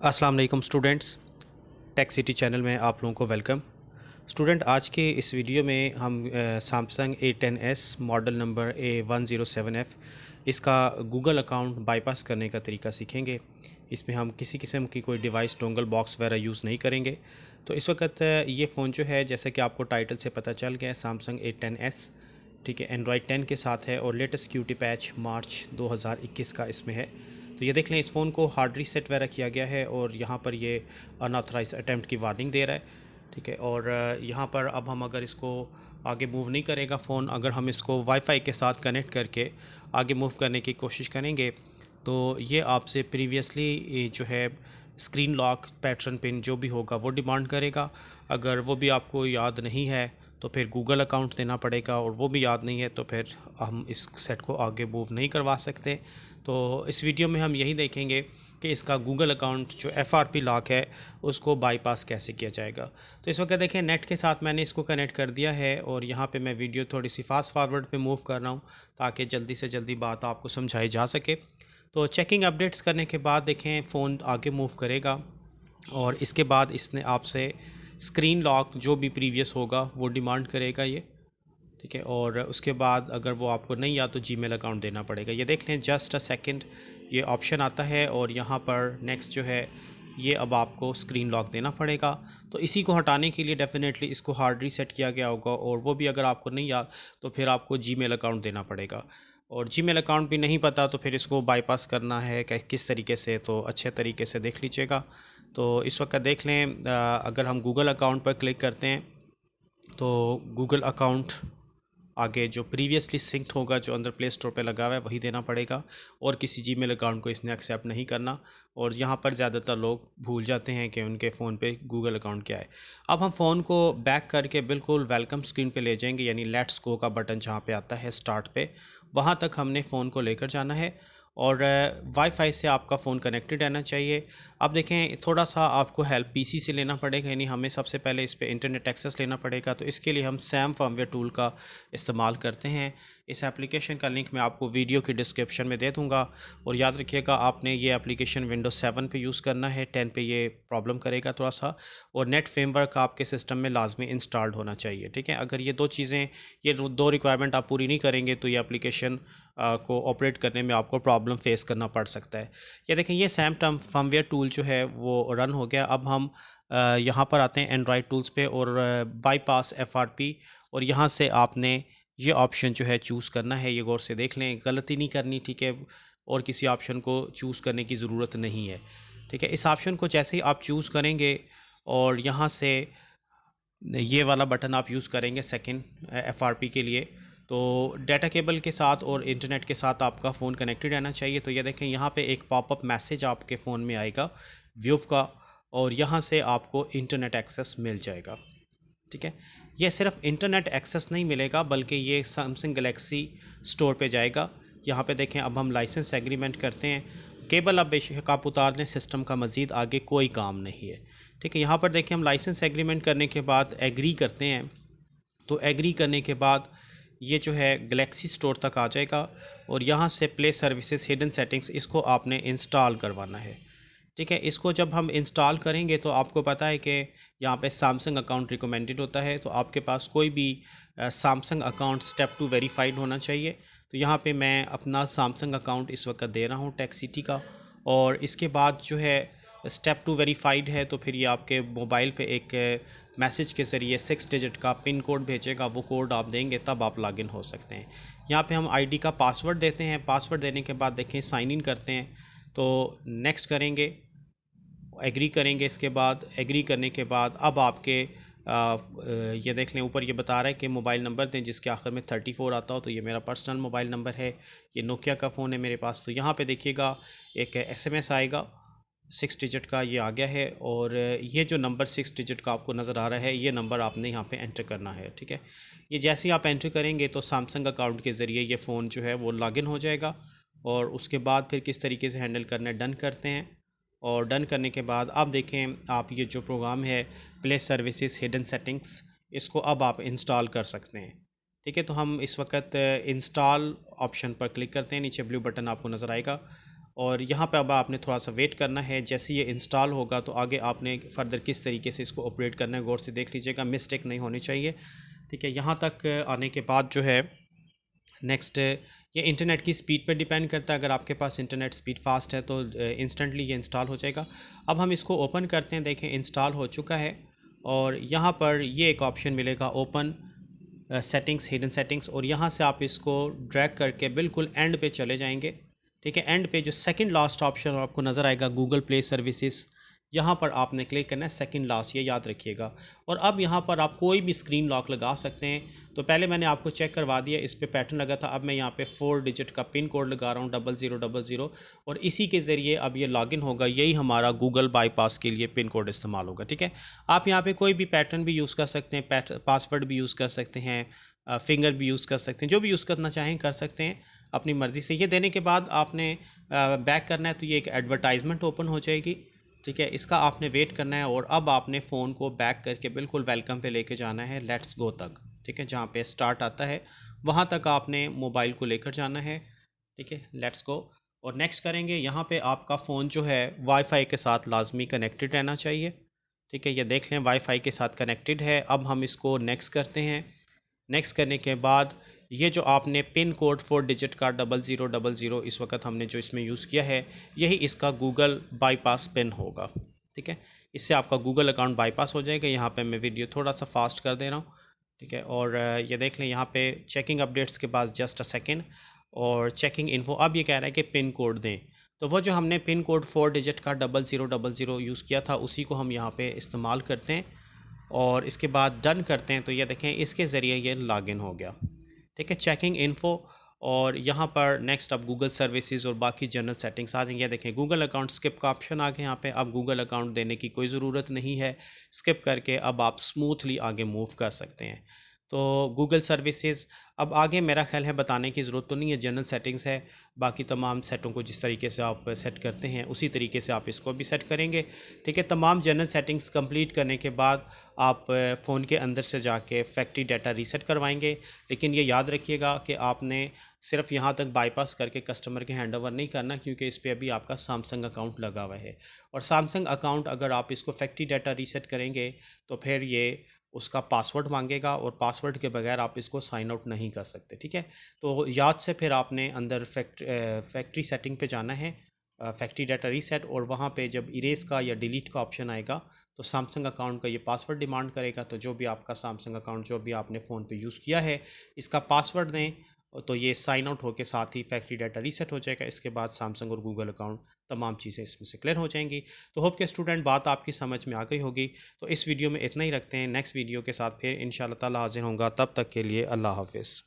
अस्सलाम वालेकुम students. Tech city channel में आप लोगों को वेलकम। स्टूडेंट, आज के इस वीडियो में हम Samsung A10s model number A107F इसका गूगल अकाउंट बाईपास करने का तरीका सीखेंगे। इसमें हम किसी किस्म की कोई डिवाइस डोंगल बॉक्स वगैरह यूज़ नहीं करेंगे। तो इस वक्त ये फ़ोन जो है, जैसे कि आपको टाइटल से पता चल गया है, सैमसंग A10s, ठीक है, एंड्रॉयड 10 के साथ है और लेटेस्ट सिक्योरिटी पैच मार्च 2021 का इसमें है। तो ये देख लें, इस फ़ोन को हार्ड रीसेट वगैरह किया गया है और यहाँ पर ये अनऑथराइज अटैम्प्ट की वार्निंग दे रहा है, ठीक है। और यहाँ पर अब हम अगर इसको आगे मूव नहीं करेगा फ़ोन, अगर हम इसको वाईफाई के साथ कनेक्ट करके आगे मूव करने की कोशिश करेंगे तो ये आपसे प्रीवियसली जो है स्क्रीन लॉक पैटर्न पिन जो भी होगा वो डिमांड करेगा। अगर वो भी आपको याद नहीं है तो फिर गूगल अकाउंट देना पड़ेगा, और वो भी याद नहीं है तो फिर हम इस सेट को आगे मूव नहीं करवा सकते। तो इस वीडियो में हम यही देखेंगे कि इसका गूगल अकाउंट जो FRP लॉक है उसको बाईपास कैसे किया जाएगा। तो इस वक्त देखें, नेट के साथ मैंने इसको कनेक्ट कर दिया है और यहाँ पे मैं वीडियो थोड़ी सी फास्ट फॉरवर्ड पे मूव कर रहा हूँ ताकि जल्दी से जल्दी बात आपको समझाई जा सके। तो चेकिंग अपडेट्स करने के बाद देखें फ़ोन आगे मूव करेगा और इसके बाद इसने आपसे स्क्रीन लॉक जो भी प्रीवियस होगा वो डिमांड करेगा ये, ठीक है। और उसके बाद अगर वो आपको नहीं या तो जीमेल अकाउंट देना पड़ेगा। ये देख लें, जस्ट अ सेकंड ये ऑप्शन आता है और यहाँ पर नेक्स्ट जो है ये अब आपको स्क्रीन लॉक देना पड़ेगा। तो इसी को हटाने के लिए डेफिनेटली इसको हार्ड रीसेट किया गया होगा, और वो भी अगर आपको नहीं याद तो फिर आपको जीमेल अकाउंट देना पड़ेगा। और जीमेल अकाउंट भी नहीं पता तो फिर इसको बाईपास करना है किस तरीके से, तो अच्छे तरीके से देख लीजिएगा। तो इस वक्त देख लें, अगर हम गूगल अकाउंट पर क्लिक करते हैं तो गूगल अकाउंट आगे जो प्रीवियसली सिंक्ड होगा, जो अंदर प्ले स्टोर पे लगा हुआ है, वही देना पड़ेगा। और किसी जीमेल अकाउंट को इसने एक्सेप्ट नहीं करना। और यहाँ पर ज़्यादातर लोग भूल जाते हैं कि उनके फ़ोन पे गूगल अकाउंट क्या है। अब हम फ़ोन को बैक करके बिल्कुल वेलकम स्क्रीन पे ले जाएंगे, यानी लेट्स गो का बटन जहाँ पे आता है स्टार्ट पे, वहाँ तक हमने फ़ोन को लेकर जाना है। और वाईफाई से आपका फ़ोन कनेक्टेड रहना चाहिए। अब देखें, थोड़ा सा आपको हेल्प पीसी से लेना पड़ेगा, यानी हमें सबसे पहले इस पे इंटरनेट एक्सेस लेना पड़ेगा। तो इसके लिए हम सैम फर्मवेयर टूल का इस्तेमाल करते हैं। इस एप्लीकेशन का लिंक मैं आपको वीडियो की डिस्क्रिप्शन में दे दूंगा। और याद रखिएगा, आपने ये एप्लीकेशन विंडोज 7 पे यूज़ करना है, 10 पे ये प्रॉब्लम करेगा थोड़ा सा। और नेट फ्रेमवर्क आपके सिस्टम में लाजमी इंस्टॉल्ड होना चाहिए, ठीक है। अगर ये दो चीज़ें, ये दो रिक्वायरमेंट आप पूरी नहीं करेंगे तो ये एप्लीकेशन को ऑपरेट करने में आपको प्रॉब्लम फेस करना पड़ सकता है। ये देखें, ये सैम फर्मवेयर टूल जो है वो रन हो गया। अब हम यहाँ पर आते हैं एंड्रॉयड टूल्स पे और बाईपास FRP, और यहाँ से आपने ये ऑप्शन जो है चूज़ करना है। ये गौर से देख लें, गलती नहीं करनी, ठीक है। और किसी ऑप्शन को चूज़ करने की ज़रूरत नहीं है, ठीक है। इस ऑप्शन को जैसे ही आप चूज़ करेंगे और यहाँ से ये वाला बटन आप यूज़ करेंगे सेकंड FRP के लिए, तो डाटा केबल के साथ और इंटरनेट के साथ आपका फ़ोन कनेक्टेड रहना चाहिए। तो ये देखें, यहाँ पे एक पॉपअप मैसेज आपके फ़ोन में आएगा व्यू का, और यहाँ से आपको इंटरनेट एक्सेस मिल जाएगा, ठीक है। ये सिर्फ इंटरनेट एक्सेस नहीं मिलेगा बल्कि ये सैमसंग गलेक्सी स्टोर पे जाएगा। यहाँ पे देखें, अब हम लाइसेंस एग्रीमेंट करते हैं। केबल अब बेशक आप उतार दें, सिस्टम का मज़ीद आगे कोई काम नहीं है, ठीक है। यहाँ पर देखें, हम लाइसेंस एग्रीमेंट करने के बाद एग्री करते हैं। तो एग्री करने के बाद ये जो है गलेक्सी स्टोर तक आ जाएगा, और यहाँ से प्ले सर्विसेज हिडन सेटिंग्स, इसको आपने इंस्टॉल करवाना है, ठीक है। इसको जब हम इंस्टॉल करेंगे तो आपको पता है कि यहाँ पे सैमसंग अकाउंट रिकमेंडेड होता है। तो आपके पास कोई भी सैमसंग अकाउंट स्टेप 2 वेरीफाइड होना चाहिए। तो यहाँ पे मैं अपना सैमसंग अकाउंट इस वक्त दे रहा हूँ टेक सिटी का, और इसके बाद जो है स्टेप 2 वेरीफाइड है तो फिर ये आपके मोबाइल पे एक मैसेज के ज़रिए 6 डिजिट का पिन कोड भेजेगा। वो कोड आप देंगे तब आप लॉगिन हो सकते हैं। यहाँ पे हम आईडी का पासवर्ड देते हैं। पासवर्ड देने के बाद देखें, साइन इन करते हैं। तो नेक्स्ट करेंगे, एग्री करेंगे। इसके बाद एग्री करने के बाद अब आपके ये देख लें, ऊपर ये बता रहा है कि मोबाइल नंबर दें जिसके आखिर में 34 आता हो। तो ये मेरा पर्सनल मोबाइल नंबर है, ये नोकिया का फ़ोन है मेरे पास। तो यहाँ पे देखिएगा एक SMS आएगा 6 डिजिट का, ये आ गया है। और ये जो नंबर 6 डिजिट का आपको नज़र आ रहा है, ये नंबर आपने यहाँ पे एंटर करना है, ठीक है। ये जैसे ही आप एंटर करेंगे तो सैमसंग अकाउंट के ज़रिए ये फ़ोन जो है वो लॉगिन हो जाएगा। और उसके बाद फिर किस तरीके से हैंडल करना है, डन करते हैं। और डन करने के बाद अब देखें, आप ये जो प्रोग्राम है प्ले सर्विसेज हिडन सेटिंग्स, इसको अब आप इंस्टॉल कर सकते हैं, ठीक है। तो हम इस वक्त इंस्टॉल ऑप्शन पर क्लिक करते हैं। नीचे ब्लू बटन आपको नज़र आएगा, और यहाँ पे अब आपने थोड़ा सा वेट करना है। जैसे ये इंस्टॉल होगा तो आगे आपने फर्दर किस तरीके से इसको ऑपरेट करना है गौर से देख लीजिएगा, मिस्टेक नहीं होनी चाहिए। ठीक है, यहाँ तक आने के बाद जो है नेक्स्ट ये इंटरनेट की स्पीड पर डिपेंड करता है। अगर आपके पास इंटरनेट स्पीड फास्ट है तो इंस्टेंटली ये इंस्टॉल हो जाएगा। अब हम इसको ओपन करते हैं, देखें इंस्टॉल हो चुका है और यहाँ पर ये एक ऑप्शन मिलेगा ओपन सेटिंग्स, हिडन सेटिंग्स, और यहाँ से आप इसको ड्रैग करके बिल्कुल एंड पे चले जाएंगे। ठीक है, एंड पे जो सेकंड लास्ट ऑप्शन आपको नज़र आएगा गूगल प्ले सर्विसेज, यहाँ पर आपने क्लिक करना है सेकंड लास्ट, ये याद रखिएगा। और अब यहाँ पर आप कोई भी स्क्रीन लॉक लगा सकते हैं। तो पहले मैंने आपको चेक करवा दिया, इस पे पैटर्न लगा था। अब मैं यहाँ पे 4 डिजिट का पिन कोड लगा रहा हूँ 0000, और इसी के ज़रिए अब ये लॉगिन होगा। यही हमारा गूगल बाईपास के लिए पिन कोड इस्तेमाल होगा। ठीक है, आप यहाँ पे कोई भी पैटर्न भी यूज़ कर सकते हैं, पासवर्ड भी यूज़ कर सकते हैं, फिंगर भी यूज़ कर सकते हैं, जो भी यूज़ करना चाहें कर सकते हैं अपनी मर्ज़ी से। ये देने के बाद आपने बैक करना है तो ये एक एडवर्टाइजमेंट ओपन हो जाएगी। ठीक है, इसका आपने वेट करना है और अब आपने फ़ोन को बैक करके बिल्कुल वेलकम पे लेके जाना है, लेट्स गो तक। ठीक है, जहाँ पे स्टार्ट आता है वहाँ तक आपने मोबाइल को लेकर जाना है। ठीक है, लेट्स गो। और नेक्स्ट करेंगे, यहाँ पे आपका फ़ोन जो है वाईफाई के साथ लाजमी कनेक्टेड रहना चाहिए। ठीक है, ये देख लें वाईफाई के साथ कनेक्टेड है। अब हम इसको नेक्स्ट करते हैं। नेक्स्ट करने के बाद ये जो आपने पिन कोड 4 डिजिट का 0000 इस वक्त हमने जो इसमें यूज़ किया है, यही इसका गूगल बाईपास पिन होगा। ठीक है, इससे आपका गूगल अकाउंट बाईपास हो जाएगा। यहाँ पे मैं वीडियो थोड़ा सा फास्ट कर दे रहा हूँ। ठीक है, और ये देख लें यहाँ पे चेकिंग अपडेट्स के बाद जस्ट अ सेकेंड, और चेकिंग इन्फो। अब ये कह रहा है कि पिन कोड दें, तो वो जो हमने पिन कोड 4 डिजिट का 0000 यूज़ किया था उसी को हम यहाँ पे इस्तेमाल करते हैं और इसके बाद डन करते हैं। तो ये देखें इसके ज़रिए ये लॉगिन हो गया। ठीक है, चेकिंग इन्फो, और यहाँ पर नेक्स्ट अब गूगल सर्विसेज और बाकी जनरल सेटिंग्स आ जाएंगे। देखें गूगल अकाउंट स्किप का ऑप्शन आ गया यहाँ पे। अब गूगल अकाउंट देने की कोई ज़रूरत नहीं है, स्किप करके अब आप स्मूथली आगे मूव कर सकते हैं। तो गूगल सर्विसेज अब आगे मेरा ख्याल है बताने की ज़रूरत तो नहीं है, जनरल सेटिंग्स है। बाकी तमाम सेटों को जिस तरीके से आप सेट करते हैं उसी तरीके से आप इसको भी सेट करेंगे। ठीक है, तमाम जनरल सेटिंग्स कंप्लीट करने के बाद आप फ़ोन के अंदर से जाके फैक्ट्री डाटा रीसेट करवाएंगे। लेकिन ये याद रखिएगा कि आपने सिर्फ यहाँ तक बाईपास करके कस्टमर के हैंड ओवर नहीं करना, क्योंकि इस पर अभी आपका सैमसंग अकाउंट लगा हुआ है। और सैमसंग अकाउंट अगर आप इसको फैक्ट्री डाटा रीसेट करेंगे तो फिर ये उसका पासवर्ड मांगेगा और पासवर्ड के बगैर आप इसको साइन आउट नहीं कर सकते। ठीक है, तो याद से फिर आपने अंदर फैक्ट्री सेटिंग पे जाना है, फैक्ट्री डाटा रीसेट, और वहाँ पे जब इरेज का या डिलीट का ऑप्शन आएगा तो सैमसंग अकाउंट का ये पासवर्ड डिमांड करेगा। तो जो भी आपका सैमसंग अकाउंट जो भी आपने फ़ोन पे यूज़ किया है इसका पासवर्ड दें, तो ये साइन आउट होकर साथ ही फैक्ट्री डाटा रीसेट हो जाएगा। इसके बाद सैमसंग और गूगल अकाउंट तमाम चीज़ें इसमें से क्लियर हो जाएंगी। तो होप के स्टूडेंट बात आपकी समझ में आ गई होगी। तो इस वीडियो में इतना ही रखते हैं, नेक्स्ट वीडियो के साथ फिर इंशाल्लाह ताला हाजिर होऊंगा। तब तक के लिए अल्लाह हाफिज़।